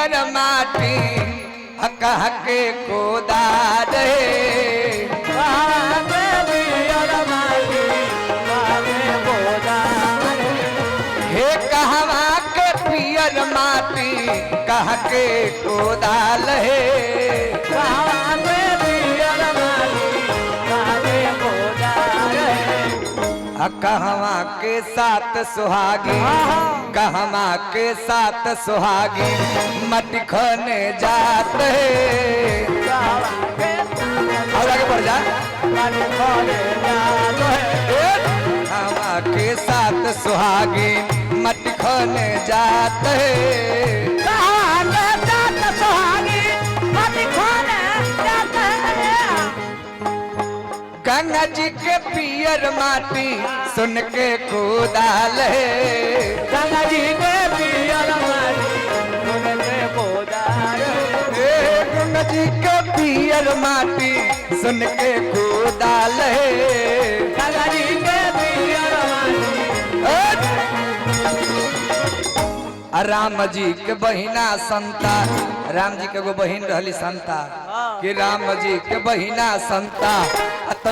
पियर माटी कह के कोदा दे हे कहवा के पियर माटी कह के कोदाल है कहवा के साथ सुहागी कहवा के साथ सुहागी मटी खने जात है और आगे बढ़ जा कहवा के साथ सुहागी मटी खने जात है गंगा जी के पियर माटी सुन के कोदाल है गंगा जी के पियर माटी सुन के कोदाल है गंगा जी के पियर माटी सुन के कोदाल है गंगा जी के पियर माटी राम जी के बहिना संता राम जी के गो बहिन रहली संता कि राम जी के बहिना संता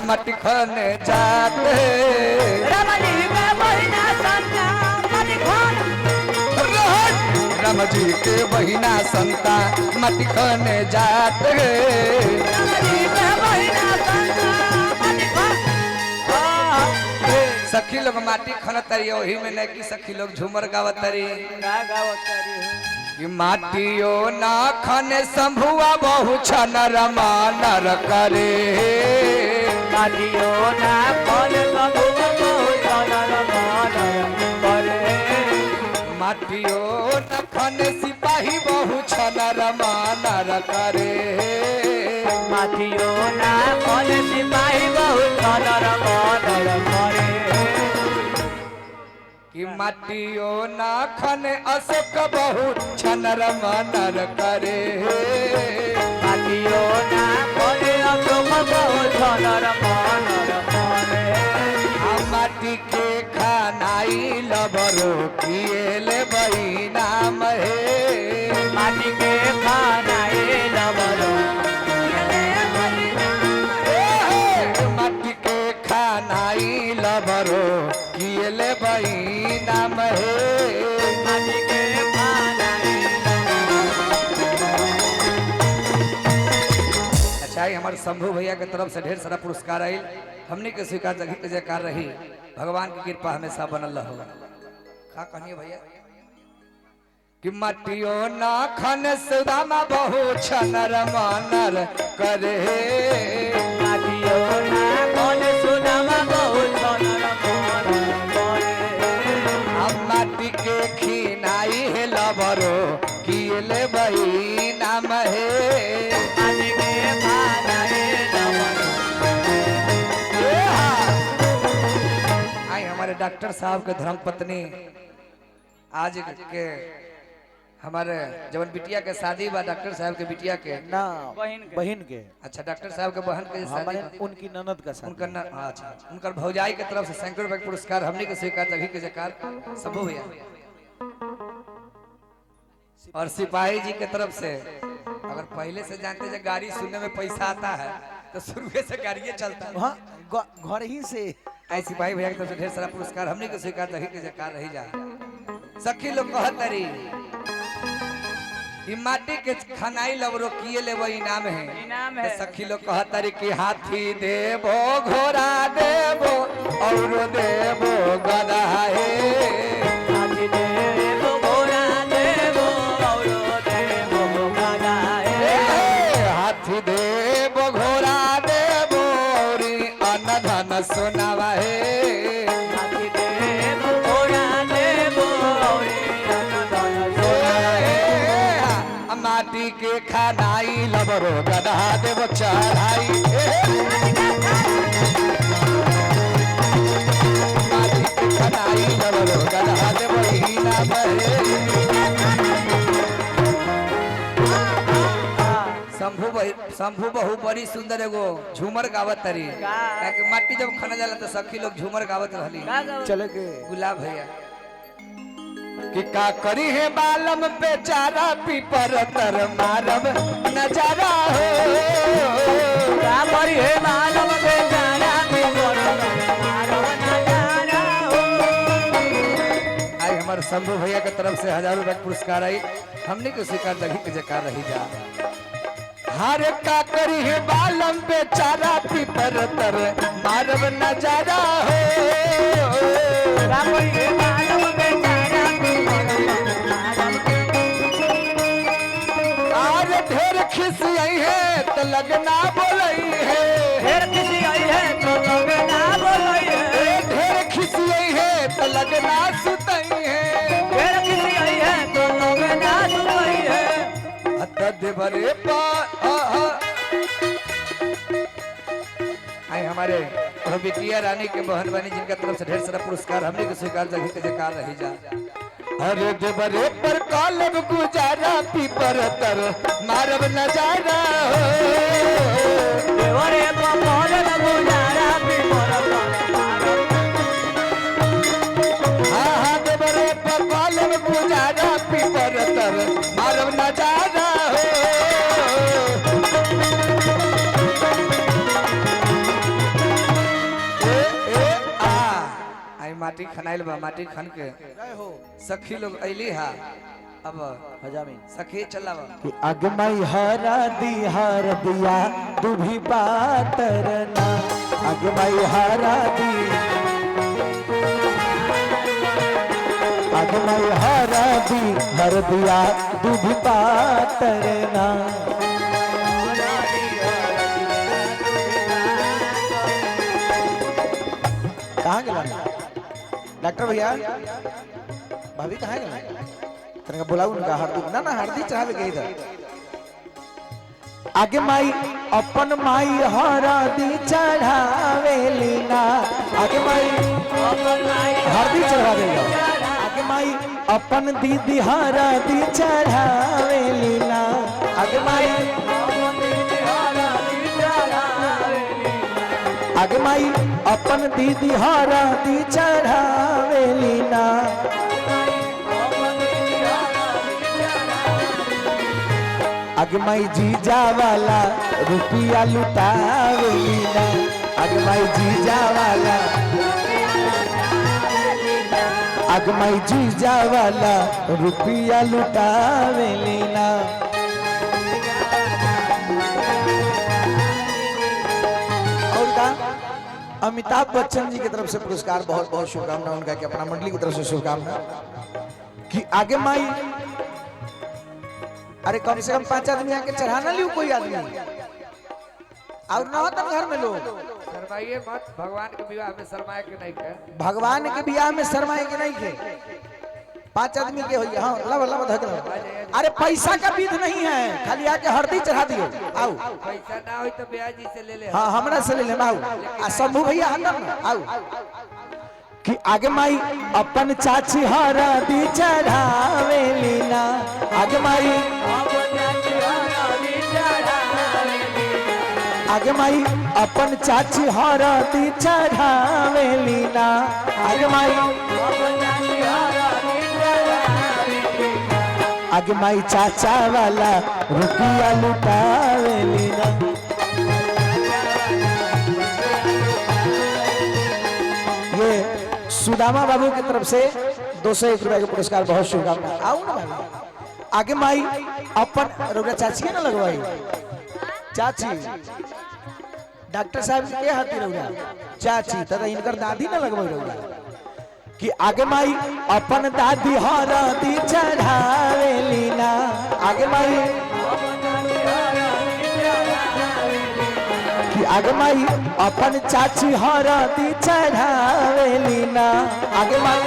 मटी खने जाते राम जी के बहिना संता मटी खने राम जी के बहिना संता मटी खने जाते राम जी के बहिना संता मटी खने सखी लोग माटी खनतरी वही में नहीं कि सखी लोग झूमर गावतरी कि माटियो ना खने शंभुआ बहु छन रमानर करे माटियो ना खने शंभुआ बहु छन रमानर करे माटियो ना खने सिपाही बहु छन रमानर करे माटियो ना खने सिपाही बहु छन रमानर करे कि माटियो ना खने अशोक बहुत छनर मनर करे माटियो ना खने अशोक बहुत छनर मनर करे माटी के खानाई लबरो किए ले बही नाम है माटी के खानाई लबरो माटी के खानाई लबरो किए ले बही नाम है माटी के खानाई अच्छा हमारे शंभू भैया के तरफ से ढेर सारा पुरस्कार आयल हमने के स्वीकार जगह के जयकार रही भगवान की कृपा हमेशा बनल होगा का कहिए भैया कि मटियो ना खन सुदामा बहु छनर मनर करे मटियो ना खन सुदामा बहु छनर मनर करे माटी के खिनाई है लबरो किले बही नाम है माटी के खानाई लबरो आई हमारे डॉक्टर साहब के धर्मपत्नी आज के हमारे जवन बिटिया के शादी बा डॉक्टर साहब के बिटिया के ना बहन के अच्छा डॉक्टर साहब के बहन के शादी उनकी ननद का शादी उनका अच्छा उनकर भौजाई के तरफ से सैकड़ों रुपए पुरस्कार हमने के स्वीकार जगह के जयकार सब भैया और सिपाही जी के तरफ से अगर पहले से जानते जो गाड़ी सुनने में पैसा आता है तो शुरू से गाड़ी चलता है घर ही से आई सिपाही भैया की तरफ से ढेर सारा पुरस्कार हमने के स्वीकार जगह के जयकार रही जा सखी लोग कहतरी माटी के खनाई लबरो किए लेबो इनाम है तो सखी लोग कहतरी कि हाथी देबो घोड़ा देबो और देबो गधा है हाथी देबो घोड़ा देबो और देबो गधा है हाथी देबो घोड़ा देबो और अन्न धन सोनावा है हाथी देबो घोड़ा देबो और अन्न धन सोनावा है माटी के खनाई लबरो गधा देबो चढ़ाई माटी के खनाई लबरो गधा देबो हीना बहे शंभू बहु बड़ी सुंदर एगो झूमर गावत तरी ताकि माटी जब खना जाला तो सखी लोग झूमर गावत रहली चले के गुलाब भैया कि का करी है बालम बेचारा पीपर तर मारब नजारा हो का करी है मालम बेचारा पीपर तर मारब नजारा हो। आई हमारे शंभू भैया के तरफ से 1000 रुपए पुरस्कार आई हमने के स्वीकार जगी के जकार रही जा हर का करी है बालम बेचारा पीपर तर मारब नजारा हो का करी है मालम बेचारा पीपर तर मारब आज ढेर खिसी आई है तो लगना बोलई है ढेर किसी आई है तो लगना बोलई है ढेर खिसी आई है तो लगना सुतई है ढेर किसी आई है तो लगना सुतई है देवरे आई हमारे बिटिया रानी के बहन बनी जिनका तरफ से ढेर सारा पुरस्कार हमने के स्वीकार जगी के जकार रही जा अरे देवरे पर कॉलम गुजारा पीपर तर मारब नजारा हो देवरे पर कॉलम गुजारा पीपर तर मारब हाँ देवरे पर कॉलम गुजारा पीपर तर मारब नजारा हो माटी खनाइल बा माटी खन के सखी लोग अइली हा अब हजामी सखी चलावा कि अगमई हरा दी हर दिया तू भी पातरना अगमई हरा दी अगमई हरा दी हर दिया तू भी पातरना कहाँ गया डॉक्टर भैया भाभी कहाँ गया तने बुलाऊ उनका हरदी ना ना हरदी चाहवे के इधर आगे माई अपन माई हरदी चढ़ावे लीना आगे माई हरदी चढ़ा देगा आगे माई अपन दीदी हरदी चढ़ावे लीना आगे माई आगे माई अपन दीदी हरदी चढ़ावे लीना आगे माई जीजा वाला रुपया लुटावे लीना आगे माई जीजा वाला आगे माई जीजा वाला रुपया लुटावे लीना और का अमिताभ बच्चन जी की तरफ से पुरस्कार बहुत बहुत शुभकामना उनका कि अपना मंडली की तरफ से शुभकामना कि आगे माई अरे कम से कम 5 आदमी आके चढ़ाना लियो कोई आदमी और ना होता घर में लोग शर्माइए मत भगवान के विवाह में शर्माए के नहीं के भगवान के विवाह में शर्माए के नहीं के 5 आदमी के होइए हां लब लब धक अरे पैसा का विध नहीं है खाली आके हरदी चढ़ा दियो आओ पैसा ना होई तो ब्याह जी से ले ले हां हमरा से ले ले आओ आ शंभू भैया हंदम आओ कि आगे माई अपन चाची हरदी चढ़ावे लीना आगे माई आगे माई अपन चाची हरदी चढ़ावे लीना आगे माई आगे माई चाचा वाला रुपया लुटावे लीना ये सुदामा बाबू की तरफ से 201 रुपए का पुरस्कार बहुत शुभकामना आओ ना भाई आगे माई अपन रोगा चाची के ना लगवाई चाची डॉक्टर साहब के हाथी रहुआ चाची तथा इनकर दादी ना लगवाई रहुआ कि आगे माई अपन दादी हरदी चढ़ावे लीना आगे माई कि आगे माई अपन चाची हरदी चढ़ावे लीना आगे माई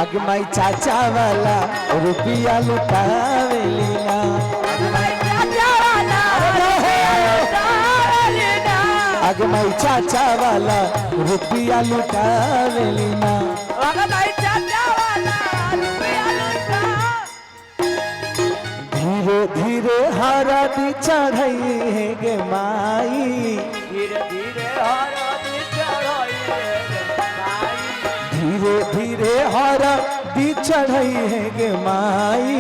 आगे माई चाचा वाला रुपया लुटावे लीना आगे माई चाचा वाला रुपया लुटावे लीना धीरे धीरे हरदी चढ़ई है गे माई धीरे धीरे हरदी चढ़ई है गे माई धीरे धीरे हरा दी चढ़ई है गे माई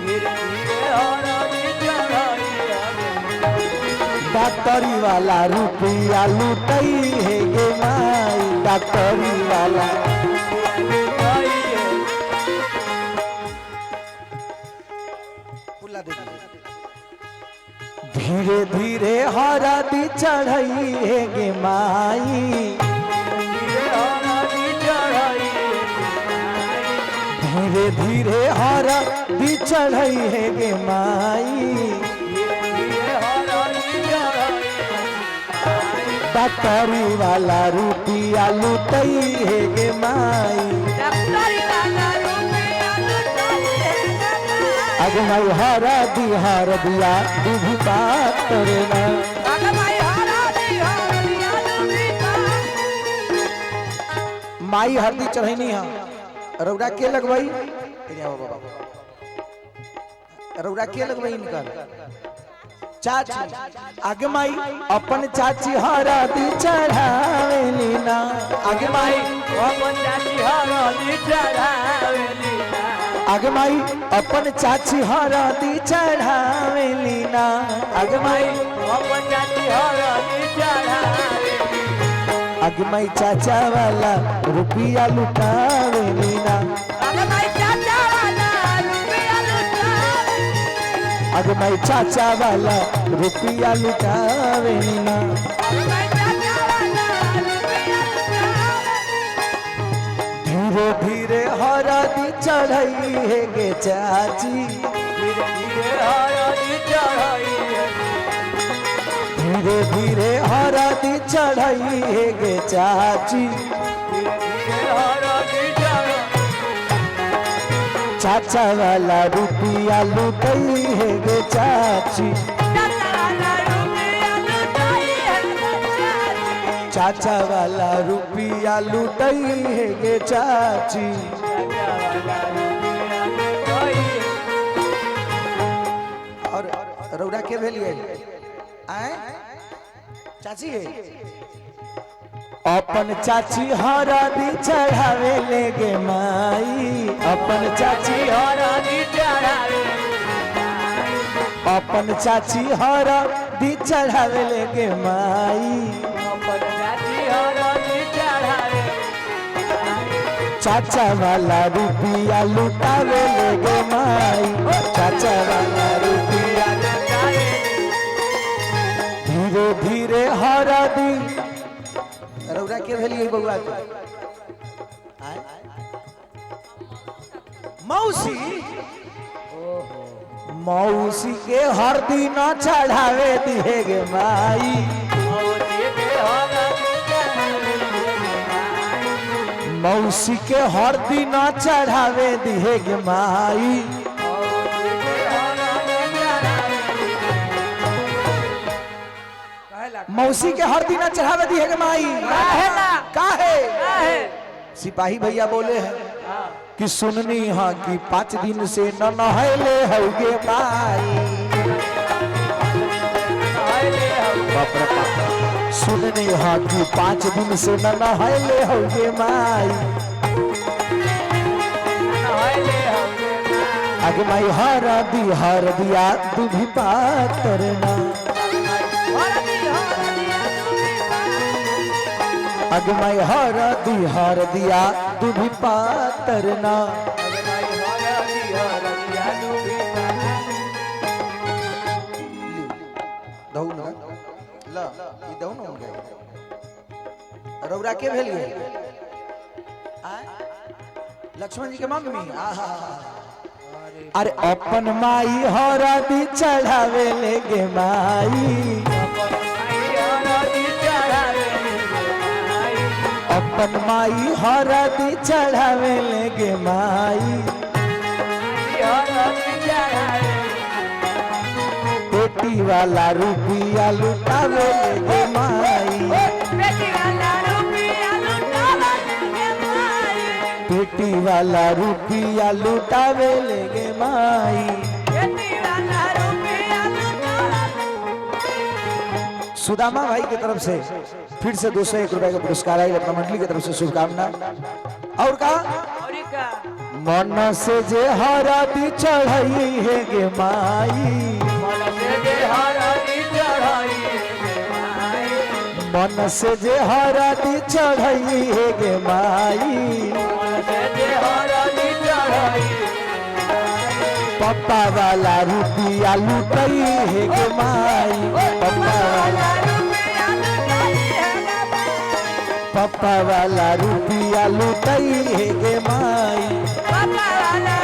धीरे धीरे हरदी चढ़ाई डॉक्टरी वाला रुपया लुटई है गे माई डॉक्टरी वाला धीरे धीरे हरा दी चढ़ई है गे माई धीरे धीरे हरा दी चढ़ई है गे माई डॉक्टरी वाला रुपया लुटई है गे माई अग माई हरा दिया दूध बात करना माई हरदी चढ़ैनी है रौरा के लगवाई रौरा के लगवाई इनकर चाची आगे माई अपन चाची हरा दी चढ़ावेली ना आगे माई अपन चाची हरदी चढ़ावेली आगे माई अपन चाची हरा दी चढ़ावेली ना आगे माई अपन चाची हरदी चढ़ावेली आगे माई चाचा वाला रुपया लुटावेली ना अरे भाई चाचा वाला रुपया लुटावे आगे माई चाचा वाला रुपया लुटावेली ना अरे भाई चाचा वाला रुपया लुटावे धीरे धीरे हरा दी चढ़ई है गे चाची धीरे धीरे हरदी चढ़ाई धीरे धीरे हरा दी चढ़ई है गे चाची धीरे धीरे हरदी चढ़ाई चाचा वाला रुपया लुटई है गे चाची चाचा वाला रुपया लुटाई है चाची चाचा वाला रुपया लुटई है गे चाची चाचा वाला रुपया लुटाई और रौरा के भेलिए आए चाची है अपन चाची हरा दी चढ़ावे ले गे माई अपन चाची हरदी चढ़ावे अपन चाची हरा दी चढ़ावे ले गे माई अपन चाची हरदी चढ़ावे चाचा वाला रुपया लुटावे ले गे माई चाचा वाला रुपया धीरे धीरे हरा दी रौरा के भेलिए बउआ के आय? मौसी मौसी के हरदी न चढ़ावे दिहे गे माई मौसी के हरदी न चढ़ावे दिहे गे माई मौसी के हरदी न चढ़ावे दिहे गे माई काहे सिपाही भैया बोले हैं कि सुननी हाँ कि 5 दिन से न नहले हौगे माई बाप रे बाप। सुननी हाँ कि 5 दिन से न नहले हौगे माई आगे माई हर दिया तू भी पातरना आगे माई हर दिया तू भी पातरना रौरा के भेलिए लक्ष्मण जी के मम्मी अरे अपन माई हरदी चढ़ावे ले गे माई अपन माई हरदी चढ़ावे ले गे माई बेटी वाला रुपया लुटावे ले गे माई बेटी वाला रुपया लुटावे ले गे माई सुदामा भाई की तरफ से फिर से 201 रुपए का पुरस्कार आई अपना मंडली की तरफ से शुभकामना। और कहा और का मन से जे हरदी चढ़ाई है गे माई, मन से जे हरदी चढ़ाई मन से जे हरदी चढ़ाई है गे माई, मन से जे हरदी चढ़ाई पप्पा वाला रुपया लुटई है गे माई, पप्पा वाला रुपया लुटई है गे माई, पप्पा वाला